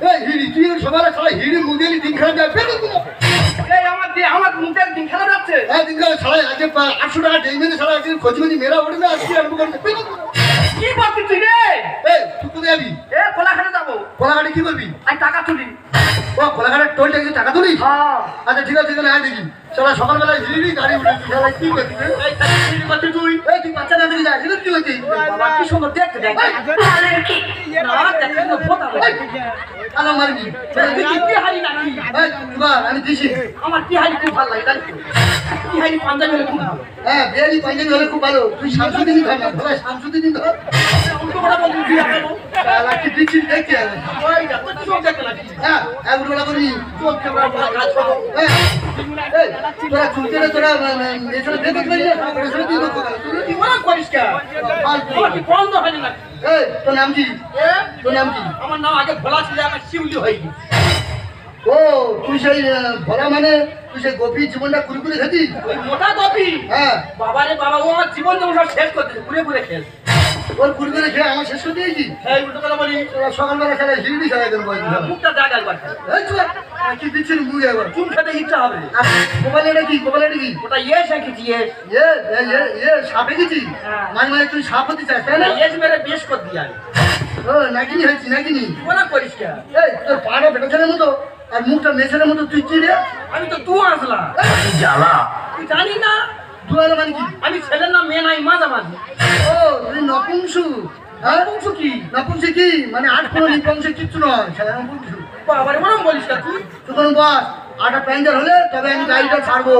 এই হিড়ি তুই সবার সবাই হিড়ি মুদেলি দিন খারাপ যাবে এই আমার মুখের দিন খারাপ যাচ্ছে। হ্যাঁ দিন খারাপ ছাড়াই আজকে 800 টাকা ডেইমেনে ছাড়া আজকে খোঁজখুঁজি মেরা ওঠে না আজকে আরম্ভ করতে কি করছিস তুই রে? এই তুই কোথায় যাবি? কোলাঘাটে যাবো। কোলাঘাটে কি করবি? আমি টাকা তুলি। ও কোলাঘাটের টোল ট্যাক্সি টাকা তুলিস? হ্যাঁ। আচ্ছা ঠিক আছে আয় দেখি চলা সকালবেলায় হিড়ি গাড়ি উঠেছি শালা কি করছিস এই তুই করছিস তুই? এই তুই বাচ্চা না দেখি যা হিড়ি কি হচ্ছে বাবা কি সুন্দর দেখতে দেখ। না দেখতে তো ফোটা বলে। আলো মারবি তুই কি হারি নাকি? এই তুই আমি দিছি আমার কি হারি খুব ভালো লাগে জানিস তো? কি হারি পাঞ্জাবি হলে খুব ভালো। হ্যাঁ বিয়ারি পাঞ্জাবি হলে খুব ভালো তুই শামসুদ্দিনই ধর না ধর শামসুদ্দিন ধর উল্টো করে বলছিস তুই আগে বল। শালা কি দিচ্ছি দেখতে হবে ওই যা তুই সব দেখতে লাগিস। হ্যাঁ এক উঠবেলা করবি চোখ ক্যামেরা বড় কাজ করো। এই তোরা চুলতে তোরা এছাড়া দেখতে পারি না এছাড়া তুই দেখতে পারি তুই ওরা করিস কে? আমার কি বন্ধ হয়নি নাকি? এই তোর নাম কি এ তোর নাম কি আমার নাম আগে ভোলা ছিল আমার শিউলি হয়ে গেছে। ও তুই সেই ভরা মানে তুই সেই গোপী জীবনটা কুড়ি খেতিস ওই মোটা কপি হ্যাঁ বাবারে বাবা ও আমার জীবন তো সব শেষ করে দিয়েছে ঘুরে ঘুরে খেল। ওর কুড়ি খেয়ে আমার শেষ করে দিয়েছি এই উল্টো কথা বলি তোরা সকালবেলা খেলা হিড়ি খেলা দেন বল মুখটা জায়গা একবার এই চুপ কি দিচ্ছিস মুখ একবার চুল খেতে ইচ্ছা হবে। মোবাইল এটা কি মোবাইল এটা কি ওটা ইয়েস এঁকেছি ইয়েস। সাপে গেছি হ্যাঁ। মাঝে মাঝে তুই সাপ হতে চাস তাই না ইয়েস মেরে বেশ করে দিয়ে আমি ও নাকিনি হয়েছি নাকিনি ওরা করিস কে? এই তোর পাড়া বেটাছেনের মতো আর মুখটা মেছেনের মতো তুই কি রে আমি তো দু আসলাম জ্বালা তুই জানি না দুয়ারে মানে কি আমি ছেলের নাম মেয়ে নাই মাঝামাঝি। ও তুই নপুংসু হ্যাঁ বংশ কি? নপুংসু কি মানে আট কোনো নিপুংসু কিচ্ছু নয় ছেলে নপুংসু বাবারে ওরম বলিস না তুই। তুই কোনো বস আটা প্যাঞ্জার হলে তবে আমি গাড়িটা ছাড়বো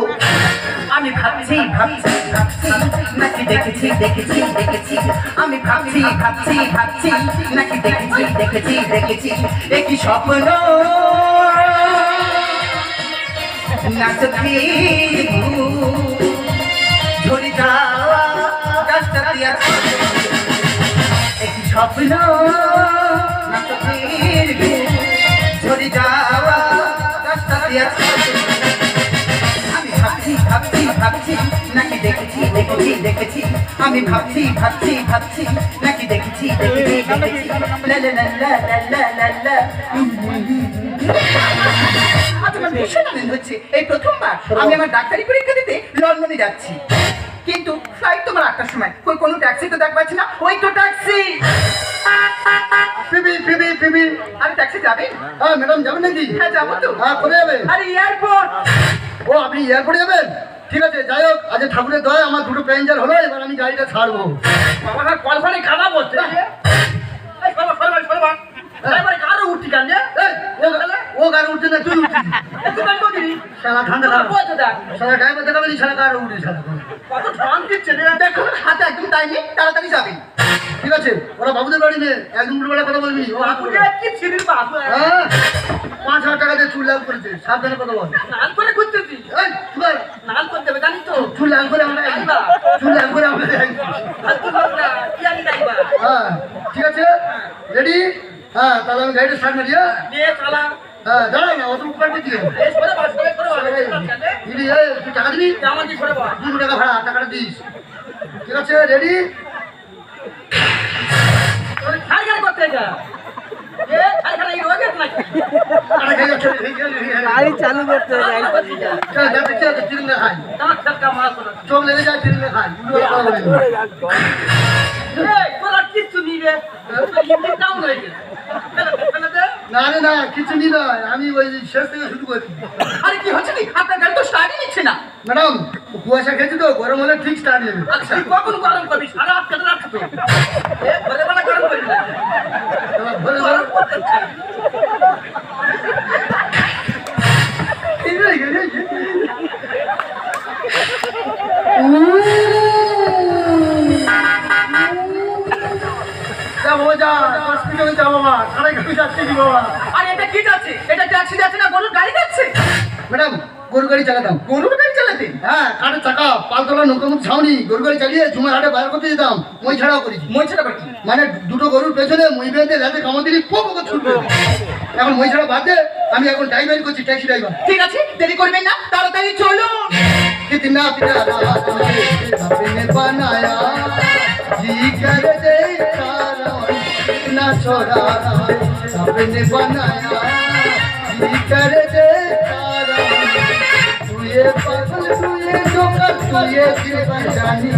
আমি ভাবছি ভাবছি ভাবছি নাকি দেখেছি দেখেছি দেখেছি আমি ভাবছি ভাবছি ভাবছি নাকি দেখেছি দেখেছি দেখেছি একই স্বপ্ন না চোখের ঝরে যাওয়া গাছটা দিয়া একই স্বপ্ন না চোখের ঝরে যাওয়া গাছটা দিয়া ভাবছি ভাবছি ভাবছি নাকি দেখেছি দেখেছি দেখেছি আমি ভাবছি ভাবছি ভাবছি নাকি দেখেছি দেখেছি দেখেছি লা লা লা লা লা লা লা আজ আমার ভীষণ আনন্দ হচ্ছে এই প্রথমবার আমি আমার ডাক্তারি পরীক্ষা দিতে লন্ডনে যাচ্ছি কিন্তু ফ্লাইট তোমার 8টার সময় কই কোনো ট্যাক্সি তো দেখ পাচ্ছি না ওই তো ট্যাক্সি পিবি পিবি পিবি আমি ট্যাক্সি যাবে হ্যাঁ ম্যাডাম যাবেন নাকি হ্যাঁ যাবো তো হ্যাঁ করে যাবেন আরে এয়ারপোর্ট ও আপনি এয়ারপোর্টে যাবেন ঠিক আছে যাই হোক আজ ঠাকুরের দয় আমার দুটো প্যাঞ্জার হলো এবার আমি গাড়িটা ছাড়বো বাবা কলফানে খারাপ হচ্ছে। এই সরবা সরবা সরবা এবারে কারো উঠতি কান যে এই, ও গাড়ি উঠছে না তুই উঠছিস তুই কান করি শালা ঠান্ডা খারাপ বলতে দেখ শালা ড্রাইভার দেখাবে নি শালা গাড়ি উঠে শালা কত ঠান দিচ্ছে রে। দেখো হাতে একদম টাইম নেই তাড়াতাড়ি যাবে ঠিক আছে ওরা বাবুদের বাড়ি নে একদম বেলা কথা বলবি ও হাত আপুকে কি ছিড়ির বাবু হ্যাঁ 5,000 টাকা দিয়ে চুল লাল করেছে সাবধানে কথা বল নাল করে খুঁজতেছি। এই চুল নাল করতে হবে জানিস তো। চুল লাল করে আমরা চুল লাল করে আমরা আর তুই বল না কি আমি যাইবা। হ্যাঁ ঠিক আছে রেডি হ্যাঁ তাহলে আমি গাড়িটা স্টার্ট মারি নিয়ে চালা হ্যাঁ দাঁড়া না অত উপকার দিচ্ছি এই সরে বাস করে করে দিদি এই তুই টাকা দিবি আমার কি সরে বাস 200 টাকা ভাড়া টাকাটা দিস ঠিক আছে রেডি তোর খাই গান করতে যা এ খাই খাই রোগে নাকি গাড়ি চালু করতে যাতে চিরঙ্গা খাই আমার ছক্কা মার করে চোখ লেগে যায় চিরঙ্গা খাই এই তোরা কিচ্ছু নি রে ইঞ্জিন ডাউন হয়ে গেছে ফেলে দে। না রে না কিছু নি নয় আমি ওই শেষ থেকে শুরু করি আরে কি হচ্ছে কি আপনার গাড়ি তো স্টার্টই নিচ্ছে না ম্যাডাম কুয়াশা খেয়েছি তো গরম হলে ঠিক স্টার্ট নেবে আচ্ছা তুই কখন গরম করবি সারা রাত কেটে রাখতো এ ঘরে বেলা গরম করবি না ভরে ভরে যা বাবা যা হসপিটালে যা বাবা সাড়ে ঘাটে যাচ্ছে কি বাবা আরে এটা কি যাচ্ছে এটা ট্যাক্সি যাচ্ছে না গরুর গাড়ি যাচ্ছে ম্যাডাম গরু গাড়ি চালাতাম গরুর গাড়ি চালাতে হ্যাঁ কাঠের চাকা পালতলা নৌকামুখ ছাউনি গরু গাড়ি চালিয়ে ঝুমার হাটে বাইর করতে যেতাম মই ছাড়াও করেছি মই ছাড়া বাকি মানে দুটো গরুর পেছনে মই বেঁধে রাতে কামড় দিলি পোক ছুটবে এখন মই ছাড়া বাদে আমি এখন ড্রাইভার করছি ট্যাক্সি ড্রাইভার ঠিক আছে দেরি করবেন না তাড়াতাড়ি চলুন कितना प्यारा आपने बनाया जी कर दे इतना छोड़ा अपने बनाया जी कर दे तारा तू ये पागल तू ये जोकर तू ये जीवन जानी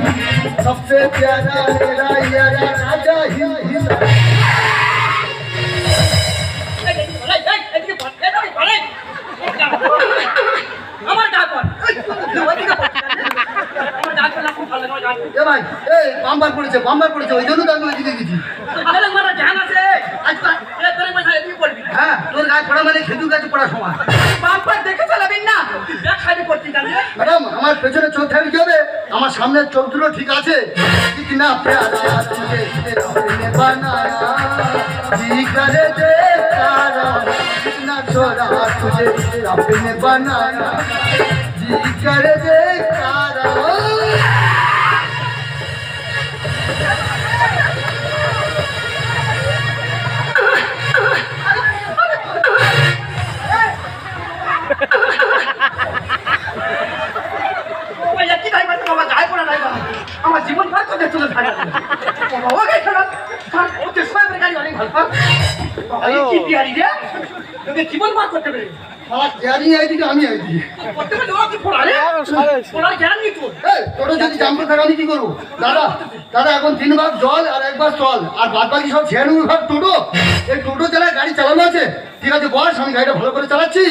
सबसे प्यारा मेरा यारा राजा हिंद আমার ডাক কর আমার ডাক করলে খুব ভালো লাগে এ ভাই এই বাম্বার পড়েছে ওই জন্য তো আমি ওইদিকে গেছি আরে মারা জান আছে আজকে এ তোর মশা এদিকে পড়বি হ্যাঁ তোর গায়ে পড়া মানে খেজুর গাছে পড়া সমান বাম্পার দেখে চালাবেন না দেখ খাইতে করতে জানি ম্যাডাম আমার পেছনে চোখ থাকলে কি হবে আমার সামনের চোখ দুটো ঠিক আছে কিতনা প্যারা তুঝে अपने बनाया जी करे दे तारा कितना छोरा तुझे अपने बनाया जी करे दे तारा ওই একই টাইম আছে বাবা যাই পড়া নাই বাবা আমার জীবন ভাগ করে চলে থাকে বাবা ওকে চলো ও তো সময় করে গাড়ি অনেক ভালো বাবা এই কি বিহারি রে তোকে জীবন ভাগ করতে পারে আমার জ্ঞানী আইদিকে আমি আইদিকে করতে পারে ওরা কি পড়া রে পড়া জ্ঞান নি তোর এই টোটো যদি জাম্পার থাকে আমি কি করবো দাদা এখন 3 ভাগ জল আর 1 ভাগ চল আর বাদ বাকি সব 96 ভাগ টোটো এই টোটো চালায় গাড়ি চালানো আছে ঠিক আছে বস আমি গাড়িটা ভালো করে চালাচ্ছি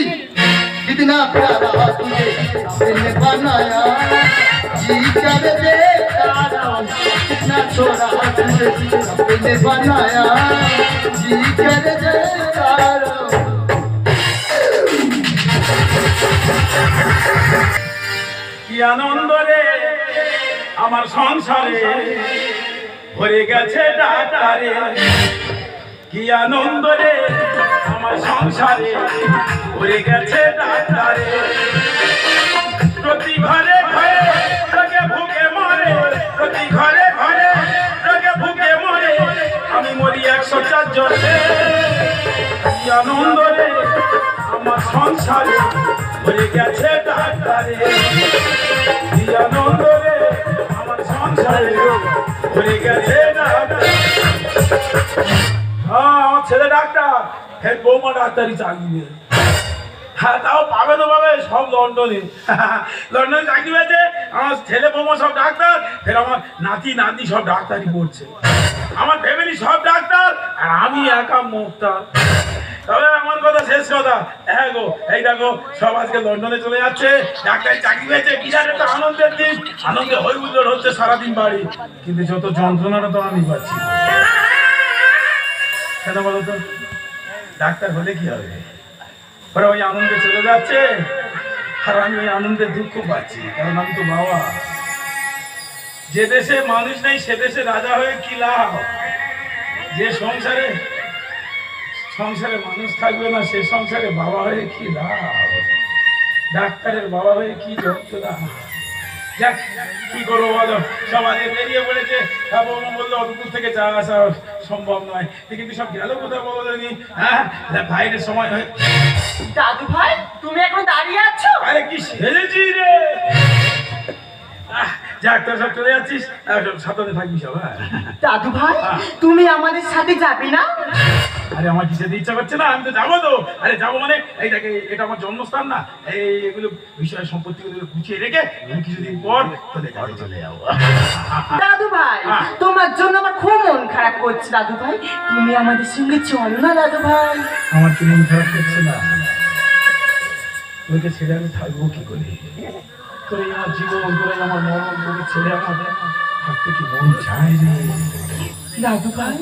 कितना प्यारा तुझे अपने बनाया जी कर दे तारा कितना छोरा तुझे अपने बनाया जी कर दे तारा কি আনন্দ রে আমার সংসারে ভরে গেছে ডাক্তারে কি আনন্দ রে আমার সংসারে ভরে গেছে ডাক্তারে প্রতি ঘরে ঘরে রোগে ভুগে মরে প্রতি ঘরে ঘরে রোগে ভুগে মরে আমি মরি 104 জনে কি আনন্দ রে আমার সংসারে ভরে গেছে ডাক্তারে কি আনন্দ রে আমার সংসারে ভরে গেছে ডাক্তারে হ্যাঁ আমার ছেলে ডাক্তার ফের বৌমা ডাক্তারি চাকরি নেই হ্যাঁ তাও পাবে তো পাবে সব লন্ডনে লন্ডনে চাকরি পেয়েছে আমার ছেলে বৌমা সব ডাক্তার ফের আমার নাতি নাতি সব ডাক্তারি পড়ছে আমার ফ্যামিলি সব ডাক্তার আর আমি একা মোক্তার তবে আমার কথা শেষ কথা হ্যাঁ গো এই দেখো সব আজকে লন্ডনে চলে যাচ্ছে ডাক্তারি চাকরি পেয়েছে বিরাট একটা আনন্দের দিন আনন্দে হই হুল্লোড় হচ্ছে সারাদিন বাড়ি কিন্তু যত যন্ত্রণাটা তো আমি পাচ্ছি কেন বলো তো ডাক্তার হলে কি হবে ওরা ওই আনন্দে চলে যাচ্ছে আর আমি ওই আনন্দের দুঃখ পাচ্ছি কারণ আমি তো বাবা যে দেশে মানুষ নেই সে দেশে রাজা হয়ে কি লাভ যে সংসারে মানুষ থাকবে না সে সংসারে বাবা হয়ে কি লাভ ডাক্তারের বাবা হয়ে কি যন্ত্রণা যাক কি করবো বলো সব আগে বেরিয়ে পড়েছে বৌমা বললো অত দূর থেকে যা আসা সম্ভব নয় কিন্তু সব গেল কোথাও বলো জানি হ্যাঁ বাইরের সময় হয় দাদু ভাই তুমি এখন দাঁড়িয়ে আছো আরে কি সেজেছি রে যাক তোর সব চলে যাচ্ছিস সাথে থাকবি সব হ্যাঁ দাদু ভাই তুমি আমাদের সাথে যাবে না আরে আমার কি যেতে ইচ্ছা করছে না আমি তো যাবো তো আরে যাবো মানে এই দেখে এটা আমার জন্মস্থান না এই এগুলো বিষয় সম্পত্তি গুছিয়ে রেখে আমি কিছুদিন পর তোদের ঘরে চলে যাবো দাদু ভাই তোমার জন্য আমার খুব মন খারাপ করছে দাদু ভাই তুমি আমাদের সঙ্গে চলো না দাদু ভাই আমার কি মন খারাপ করছে না তোকে ছেড়ে আমি থাকবো কি করে তোরে আমার জীবন তোরে আমার মরণ তোকে ছেড়ে আমাদের থাকতে কি মন চায় রে দাদু ভাই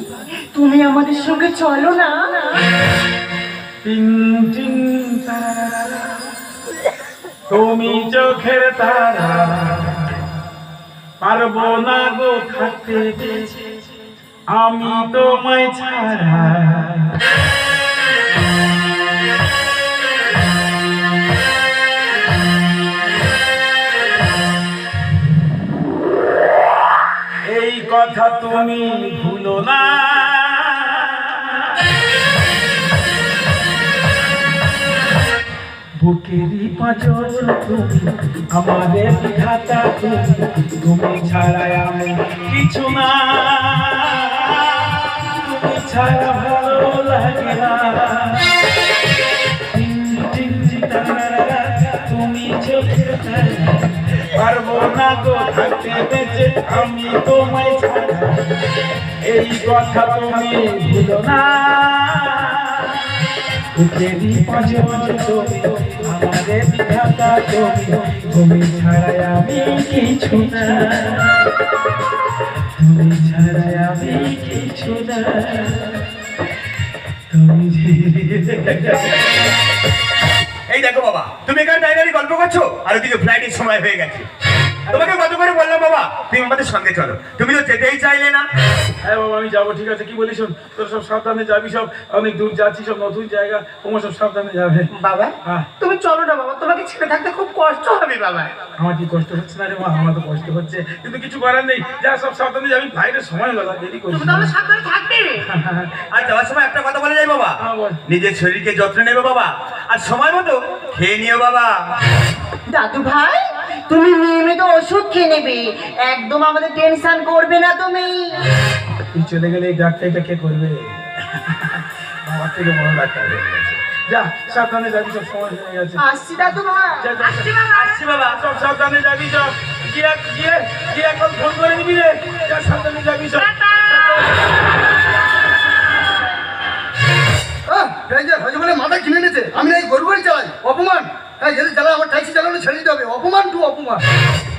তুমি আমাদের সঙ্গে চলো না টিং টিং তারা তুমি চোখের তারা পারবো না গো থাকতে আমি তোমায় ছাড়া এই কথা তুমি ভুলো না বুকেরই পাঁচর তুমি আমাদের বিধাতা তুমি ছাড়াই আমি কিছু না তুমি ছাড়া ভালো লাগে না তুমি চোখের তারা পারবো না গো থাকতে বেঁচে আমি তোমায় ছাড়া এই কথা তুমি ভুলো না বুকেরই পাঁজরে তুমি আমাদের বিধাতা তুমি তুমি ছাড়া আমি কিছু না তুমি ছাড়া আমি কিছু না তুমি এই দেখো বাবা, তুমি এখানে দাঁড়িয়ে গল্প করছো আর ওদিকে ফ্লাইটের সময় হয়ে গেছে। তোমাকে কত করে বললাম বাবা তুমি আমাদের সঙ্গে চলো, তুমি তো যেতেই চাইলে না। হ্যাঁ বাবা আমি যাবো, ঠিক আছে, কি বলিস শোন, তোর সব সাবধানে যাবি, সব অনেক দূর যাচ্ছি, সব নতুন জায়গা, তোমার সব সাবধানে যাবে। বাবা হ্যাঁ তুমি চলো না বাবা, তোমাকে ছেড়ে থাকতে খুব কষ্ট হবে বাবা। আমার কি কষ্ট হচ্ছে না রে মা? আমার তো কষ্ট হচ্ছে, কিন্তু কিছু করার নেই, যা সব সাবধানে যাবি, ফ্লাইটের সময় হলো, দেরি করিস তুমি না। তাহলে সাবধানে থাকবে। আর যাওয়ার সময় একটা কথা বলে যাই বাবা, হ্যাঁ, বল। নিজের শরীরকে যত্ন নেবে বাবা, আর সময় মতো খেয়ে নিও বাবা। দাদু ভাই তুমি নিয়মিত ওষুধ খেয়ে নেবে, একদম আমাদের টেনশন করবে না তুমি। তুই চলে গেলে এই ডাক্তারটা কে করবে? আমার থেকে বড় ডাক্তার হয়ে গেছে। যা সাবধানে যাবি, সব সময় হয়ে গেছে। আসছি দাদু ভাই। যা, যা, যা। আসছি বাবা। সব সাবধানে যাবি, সব গিয়ে গিয়ে গিয়ে এখন ফোন করে দিবি রে, যা সাবধানে যাবি সব। এই যে হজে বলে মাথা কিনে নিয়েছে, আমি এই গরু গাড়ি চালাই, অপমান। হ্যাঁ যদি চালাই আমার ট্যাক্সি চালানো ছেড়ে দিতে হবে, অপমান টু অপমান।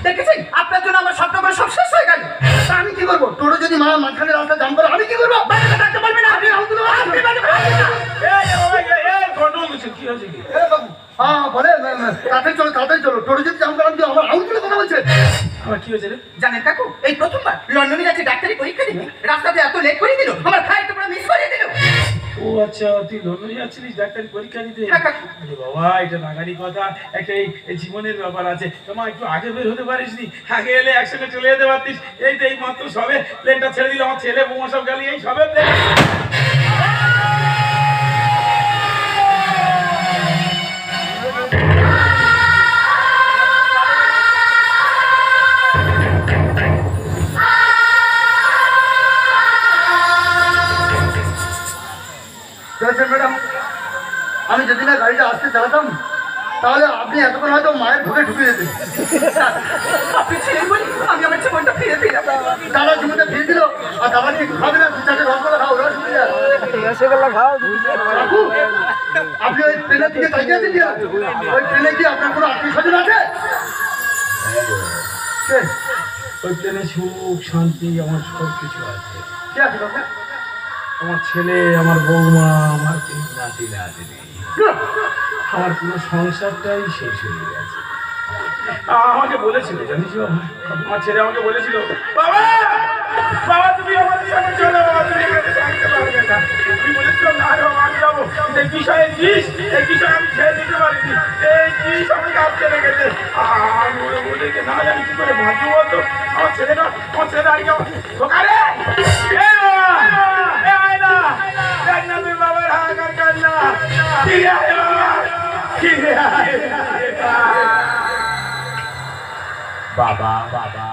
দেখেছেন আপনার জন্য আমার স্বপ্নগুলো সব শেষ হয়ে গেল। তা আমি কি করবো? টোটো যদি মাঝখানে রাস্তা জাম করে আমি কি করবো? বাড়িতে থাকতে পারবে না আপনি আউটগুলো আপনি বাড়িতে থাকবেন না। এই গন্ডগোল করছে, কি হয়েছে কি? এ বাবু, হ্যাঁ বলে তাড়াতাড়ি চলো, টোটো যদি জাম করে আমি আমার আউটগুলো কথা বলছে। আমার কি হয়েছে রে? জানেন কাকু এই প্রথমবার লন্ডনে যাচ্ছে ডাক্তারি পরীক্ষা দিতে, রাস্তাতে এত লেট করে দিল, আমার ফ্লাইটটা পুরো মিস করে দিল। ও আচ্ছা, তুই লন্ডনে যাচ্ছিলিস ডাক্তারি পরীক্ষা দিতে? হ্যাঁ, কাকু। আরে বাবা, এটা নাগারি কথা, একটা এই জীবনের ব্যাপার আছে, তোমার একটু আগে বের হতে পারিস নি, আগে এলে একসঙ্গে চলে যেতে পারতিস। এই তো এই মাত্র সবে প্লেনটা ছেড়ে দিল, আমার ছেলে বৌমা সব গেলি, এই সবে প্লেন। ম্যাডাম, আমি যদি না গাড়িটা আসতে চালাতাম তাহলে আপনি এতক্ষণ হয়তো মায়ের ভোগে ঢুকে যেতেন। আপনি ছিলেন বলি আমি আমার জীবনটা ফিরে পেলাম। দাদা জমিতে ফিরে দিল, আর দাদা কি খাবে না? 2-4টে রসগোল্লা খাও, ওরা শুনে যায়। কাকু, আপনি ওই ট্রেনের দিকে তাকিয়ে আছেন কেন? ওই ট্রেনে কি আপনার কোনো আত্মীয় স্বজন আছে? কে? ওই প্লেনে সুখ শান্তি আমার সব কিছু আছে। কে আছে কাকু? আমার ছেলে, আমার বৌমা, আমার তিন নাতি নাতনি, আমার পুরো সংসারটাই শেষ হয়ে গেছে। আমাকে বলেছিল, জানিস বাবা, আমার ছেলে আমাকে বলেছিল, বাবা বাবা তুমি আমাদের সঙ্গে চলো, বাবা তুমি এখানে থাকতে পারবে না। তুমি বলেছিল না রে বাবা আমি যাবো, এই বিষয়ে এই বিষয়ে আমি ছেড়ে দিতে পারিনি, এই জিনিস আমাকে আটকে রেখেছে। আমি বলে না জানি কি করে ভাগ্য বলতো, আমার ছেলেটা আজকে ওখানে বাবার হাহাকার কান্না, বাবা বাবা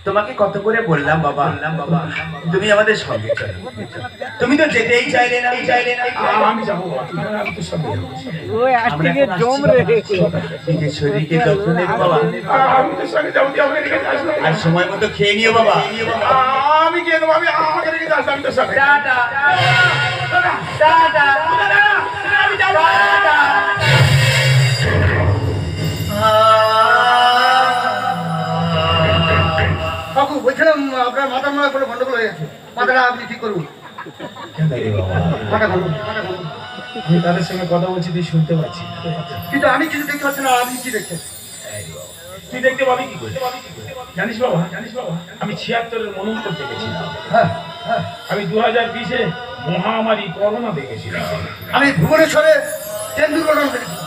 তোমাকে কত করে বললাম বাবা, তুমি আমাদের সঙ্গে চলো, তুমি তো যেতেই চাইলে না। আমি যাবো বাবা, আমি তো সঙ্গে যাবো। নিজের শরীরকে যত্ন নেবে বাবা, আমি তো সঙ্গে যাবো, তুই আমাকে রেখে যাস না। আর সময় মতো খেয়ে নিও বাবা। আমি গিয়ে দেবো, আমাকে রেখে যাস না, আমি তো সঙ্গে টাটা টাটা আমি যাবো। কাকু বলছিলাম আপনার মাথা মনে কোনো গন্ডগোল হয়ে গেছে, মাথাটা আপনি ঠিক করুন। মাথা ঘুরুন। আমি তাদের সঙ্গে কথা বলছি, তুই শুনতে পাচ্ছি, কিন্তু আমি কিছু দেখতে পাচ্ছি না, আপনি কি দেখছেন? তুই দেখতে পাবি কি করে? জানিস বাবা, আমি 76-এর মনন্তর দেখেছিলাম, হ্যাঁ, আমি 2020-এ মহামারী করোনা দেখেছিলাম। আমি ভুবনেশ্বরে ট্রেন দুর্ঘটনা দেখেছি।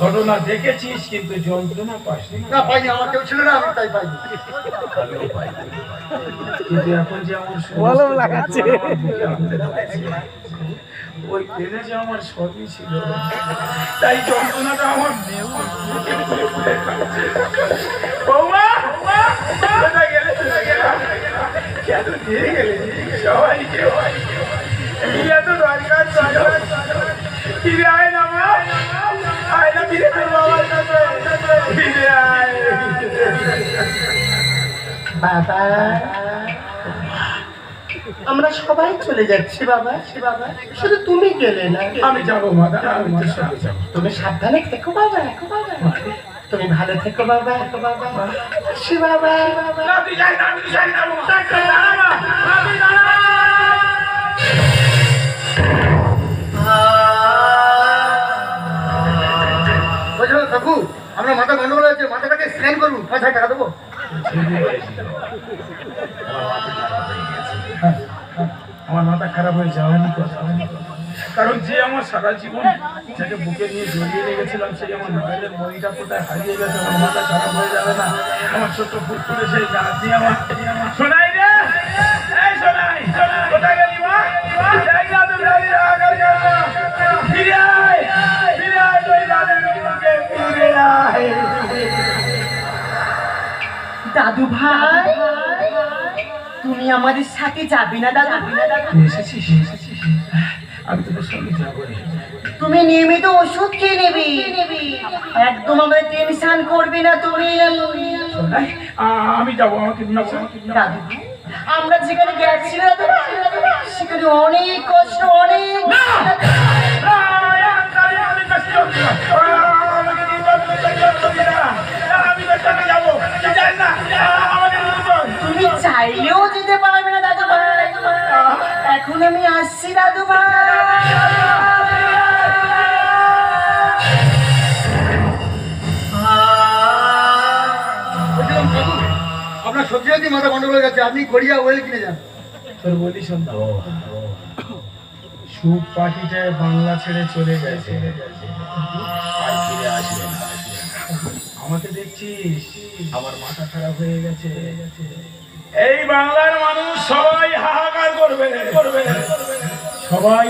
ঘটনা দেখেছিস কিন্তু যন্ত্রণা পাসনি। না পাইনি, আমার কেউ ছিল না, আমি তাই পাইনি। আমিও পাইনি। কিন্তু এখন যে আমার ভালো লাগাচ্ছে, ওই ট্রেনে যে আমার সবই ছিল, তাই যন্ত্রণাটা আমার বৌমা, কোথায় গেলে? কেন দিয়ে গেলে সবাইকে এত দরকার ফিরে আয় না মা, আয় না ফিরে তোর বাবার কাছে, ফিরে আয়। বাবা আমরা সবাই চলে যাচ্ছি বাবা, শুধু তুমি গেলে না। আমি যাবো মা, আমি তোর সাথে যাবো। তুমি সাবধানে থেকো বাবা, তুমি ভালো থেকো বাবা, আসি বাবা। না, তুই যাই না, তুই যাই না, দাঁড়া মা, তুই দাঁড়া। বলছিলাম কাকু আপনার মাথা গন্ডগোল আছে, মাথাটাকে স্ক্যান করুন, 5,000 টাকা দেবো। আমার মাথা খারাপ হয়ে যাওয়ানি কথা, কারণ যে আমার সারা জীবন যাকে বুকে নিয়ে জড়িয়ে রেখেছিলাম সেই আমার নয়নের মনিটা কোথায় হারিয়ে গেছে। আমার মাথা খারাপ হয়ে যাবে না? আমার ছোট্ট ফুটফুটে সেই নাতি আমার শোনাই রে, এই শোনাই, কোথায় গেলি মা? যাই না তুমি ফিরে আয়, ফিরে আয়, তুই দাদের বুকে ফিরে আয়। দাদু ভাই তুমি আমাদের সাথে যাবি না দাদু? এসেছিস? আমি তোদের সঙ্গে যাবো রে। তুমি নিয়মিত ওষুধ খেয়ে নেবে, একদম আমাদের টেনশন করবে না তুমি। শোনাই, আমি যাবো, আমাকে নিয়ে যাবো। দাদু আমরা যেখানে গেছিলাম সেখানে অনেক কষ্ট, অনেক তুমি চাইলেও যেতে পারবে না দাদু ভাই। এখন আমি আসছি দাদু ভাই। বলছিলাম কাকু আপনার সত্যি সত্যি মাথা গন্ডগোল হয়ে গেছে, আপনি গড়িয়া ওয়েল কিনে যান। তোর বলি শোন, সুখ পাখিটা বাংলা ছেড়ে চলে গেছে, আর ফিরে আসবে না। আমাকে দেখছিস, আমার মাথা খারাপ হয়ে গেছে। এই বাংলার মানুষ সবাই হাহাকার করবে, সবাই